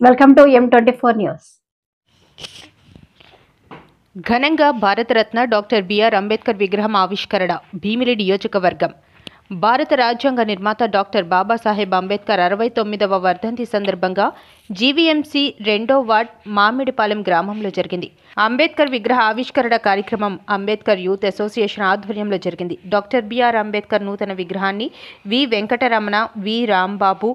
Welcome to M24 news. ఘనంగా Bharat Ratna doctor BR Ambedkar విగ్రహం ఆవిష్కరణ భీమిలి నియోజకవర్గం. భారత రాజ్యాంగ నిర్మాత డాక్టర్ బాబాసాహెబ్ అంబేద్కర్ 69వ వర్ధంతి సందర్భంగా జీవీఎంసీ 2వ వార్డ్ మామిడిపాలెం గ్రామంలో జరిగింది. అంబేద్కర్ విగ్రహ ఆవిష్కరణ కార్యక్రమం అంబేద్కర్ యూత్ అసోసియేషన్ ఆధ్వర్యంలో జరిగింది. డాక్టర్ బిఆర్ అంబేద్కర్ నూతన విగ్రహాన్ని వి వెంకటరమణ, వి రాంబాబు,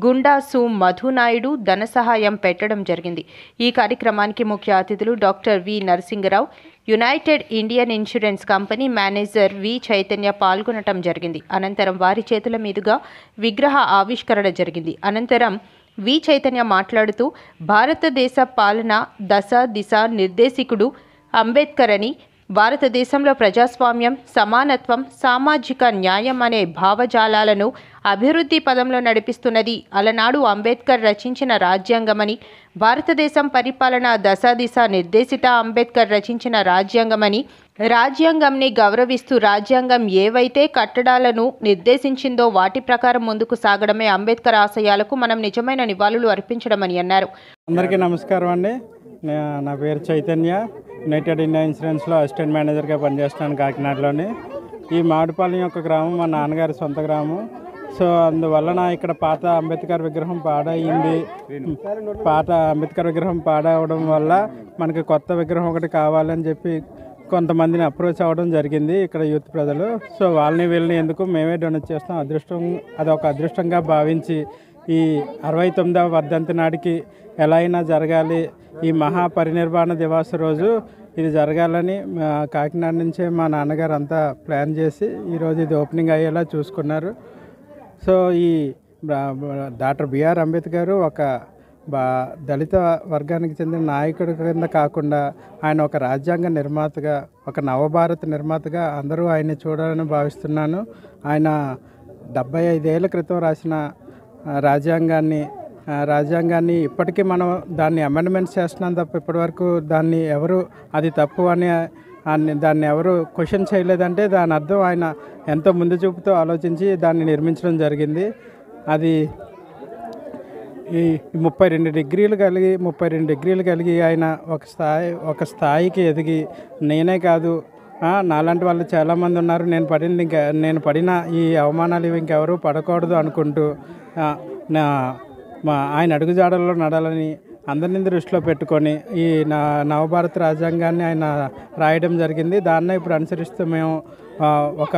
గుండాసు మధునాయుడు ధన సహాయం పెట్టడం జరిగింది. ఈ కార్యక్రమానికి ముఖ్య అతిథులు doctor V Narasingarao, United Indian Insurance Company manager V Chaitanya పాల్గొనడం జరిగింది. అనంతరం వారి చేతుల మీదుగా విగ్రహ ఆవిష్కరణ జరిగింది. అనంతరం వి చైతన్య మాట్లాడుతూ భారతదేశ పాలన దశ దిశ నిర్దేశకుడు అంబేద్కర్ అని, భారతదేశంలో ప్రజాస్వామ్యం, సమానత్వం, సామాజిక న్యాయం అనే భావజాలాలను అభివృద్ధి పదంలో నడిపిస్తున్నది అలనాడు అంబేద్కర్ రచించిన రాజ్యాంగమని, భారతదేశం పరిపాలన దశ దిశ నిర్దేశిత అంబేద్కర్ రచించిన రాజ్యాంగమని, రాజ్యాంగంని గౌరవిస్తూ రాజ్యాంగం ఏవైతే కట్టడాలను నిర్దేశించిందో వాటి ప్రకారం ముందుకు సాగడమే అంబేద్కర్ ఆశయాలకు మనం నిజమైన నివాళులు అర్పించడమని అన్నారు. అందరికీ నమస్కారం అండి. నా పేరు చైతన్య. యునైటెడ్ ఇండియన్ ఇన్సూరెన్స్లో అసిస్టెంట్ మేనేజర్గా పనిచేస్తున్నాను కాకినాడలోని. ఈ మామిడిపాలెం యొక్క గ్రామం మా నాన్నగారి సొంత గ్రామం. సో అందువలన ఇక్కడ పాత అంబేద్కర్ విగ్రహం పాడైంది. పాత అంబేద్కర్ విగ్రహం పాడవడం వల్ల మనకి కొత్త విగ్రహం ఒకటి కావాలని చెప్పి కొంతమందిని అప్రోచ్ అవ్వడం జరిగింది ఇక్కడ యూత్ ప్రజలు. సో వాళ్ళని వీళ్ళని ఎందుకు మేమే డొనేట్ చేస్తాం. అదొక అదృష్టంగా భావించి ఈ 69వ వర్ధంతి నాటికి ఎలా అయినా జరగాలి, ఈ మహాపరినిర్వాణ దివాస రోజు ఇది జరగాలని కాకినాడ నుంచే మా నాన్నగారు అంతా ప్లాన్ చేసి ఈరోజు ఇది ఓపెనింగ్ అయ్యేలా చూసుకున్నారు. సో ఈ డాక్టర్ బిఆర్ అంబేద్కర్ ఒక దళిత వర్గానికి చెందిన నాయకుడి కింద కాకుండా ఆయన ఒక రాజ్యాంగ నిర్మాతగా, ఒక నవభారత నిర్మాతగా అందరూ ఆయన్ని చూడాలని భావిస్తున్నాను. ఆయన 75 ఏళ్ల క్రితం రాసిన రాజ్యాంగాన్ని ఇప్పటికీ మనం దాన్ని అమెండ్మెంట్స్ చేస్తున్నాం తప్ప ఇప్పటివరకు దాన్ని ఎవరు అది తప్పు అని దాన్ని ఎవరు క్వశ్చన్ చేయలేదంటే దాని అర్థం ఆయన ఎంతో ముందు చూపుతో ఆలోచించి దాన్ని నిర్మించడం జరిగింది. అది ఈ 32 డిగ్రీలు కలిగి ఆయన ఒక స్థాయికి ఎదిగి, నేనే కాదు నాలాంటి వాళ్ళు చాలామంది ఉన్నారు, నేను పడిన ఈ అవమానాలు ఇంకెవరూ పడకూడదు అనుకుంటూ ఆయన అడుగుజాడల్లో నడాలని అందరినీ దృష్టిలో పెట్టుకొని ఈ నవభారత రాజ్యాంగాన్ని ఆయన రాయడం జరిగింది. దాన్నే ఇప్పుడు అనుసరిస్తూ మేము ఒక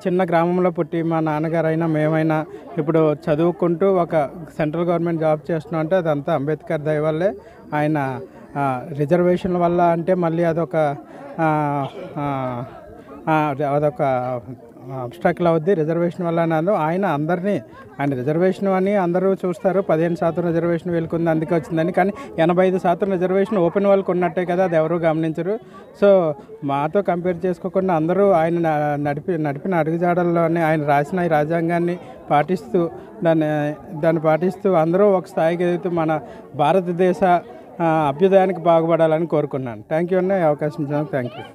చిన్న గ్రామంలో పుట్టి మా నాన్నగారు అయినా మేమైనా ఇప్పుడు చదువుకుంటూ ఒక సెంట్రల్ గవర్నమెంట్ జాబ్ చేస్తున్నాం అంటే అదంతా అంబేద్కర్ దయ వల్లే. ఆయన రిజర్వేషన్ల వల్ల అంటే మళ్ళీ అదొక అబ్స్ట్రాక్ల్ అవుద్ది. రిజర్వేషన్ వల్ల ఆయన రిజర్వేషన్ అని అందరూ చూస్తారు. 15% రిజర్వేషన్ వీళ్ళకుంది అందుకే వచ్చిందని. కానీ 85% రిజర్వేషన్ ఓపెన్ వాళ్ళకు ఉన్నట్టే కదా, అది ఎవరూ గమనించరు. సో మాతో కంపేర్ చేసుకోకుండా అందరూ ఆయన నడిపిన అడుగుజాడల్లోనే ఆయన రాసిన ఈ రాజ్యాంగాన్ని పాటిస్తూ దాన్ని పాటిస్తూ అందరూ ఒక స్థాయికి ఎదుగుతూ మన భారతదేశ అభ్యుదయానికి బాగుపడాలని కోరుకున్నాను. థ్యాంక్ యూ అన్న, అవకాశం ఇచ్చినందుకు థ్యాంక్ యూ.